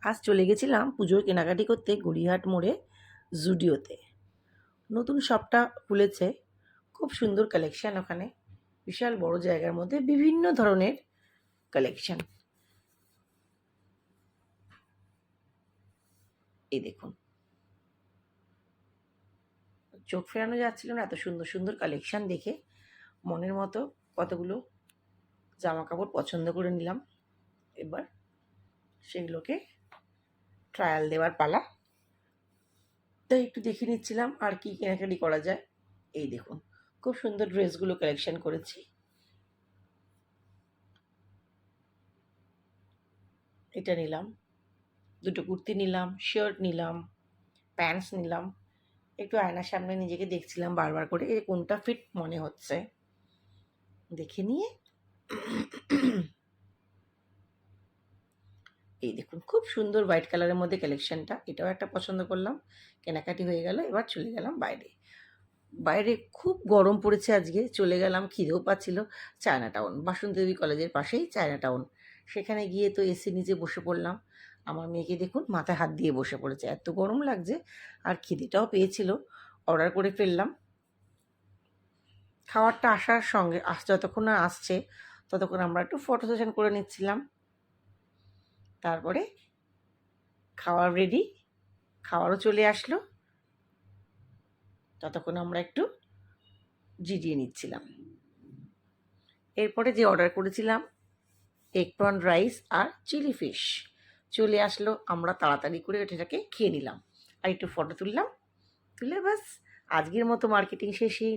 আজ চলে গেছিলাম পুজোর কেনাকাটি করতে গড়িয়াহাট মোড়ে জুডিওতে। নতুন শপটা খুলেছে, খুব সুন্দর কালেকশান ওখানে। বিশাল বড় জায়গার মধ্যে বিভিন্ন ধরনের কালেকশান। এই দেখুন, চোখ ফেরানো যাচ্ছিল না এত সুন্দর সুন্দর কালেকশান দেখে। মনের মতো কতগুলো জামা কাপড় পছন্দ করে নিলাম। এবার সেগুলোকে ট্রায়াল দেওয়ার পালা। তাই একটু দেখে নিচ্ছিলাম আর কি কেনাকাটি করা যায়। এই দেখুন, খুব সুন্দর ড্রেসগুলো কালেকশন করেছি। এটা নিলাম, দুটো কুর্তি নিলাম, শার্ট নিলাম, প্যান্টস নিলাম। একটু আয়নার সামনে নিজেকে দেখছিলাম বারবার করে, এ কোনটা ফিট মনে হচ্ছে দেখে নিয়ে এই দেখুন, খুব সুন্দর হোয়াইট কালারের মধ্যে কালেকশনটা, এটাও একটা পছন্দ করলাম। কেনাকাটি হয়ে গেল, এবার চলে গেলাম বাইরে। বাইরে খুব গরম পড়েছে আজকে। চলে গেলাম, খিদেও পাচ্ছিল। চায়না টাউন, বাসন্তী দেবী কলেজের পাশেই চায়না টাউন। সেখানে গিয়ে তো এসি নিচে বসে পড়লাম। আমার মেয়েকে দেখুন মাথায় হাত দিয়ে বসে পড়েছে, এত গরম লাগছে। আর খিদেটাও পেয়েছিল, অর্ডার করে ফেললাম। খাবারটা আসার সঙ্গে যতক্ষণ না আসছে ততক্ষণ আমরা একটু ফটো সেশন করে নিচ্ছিলাম। তারপরে খাওয়ার রেডি, খাওয়ারও চলে আসলো। ততক্ষণ আমরা একটু জিরিয়ে নিচ্ছিলাম। এরপরে যে অর্ডার করেছিলাম এগ প্রন রাইস আর চিলি ফিশ চলে আসলো। আমরা তাড়াতাড়ি করে এটাকে খেয়ে নিলাম আর একটু ফটো তুললাম। তুলে ব্যাস আজকের মতো মার্কেটিং শেষই।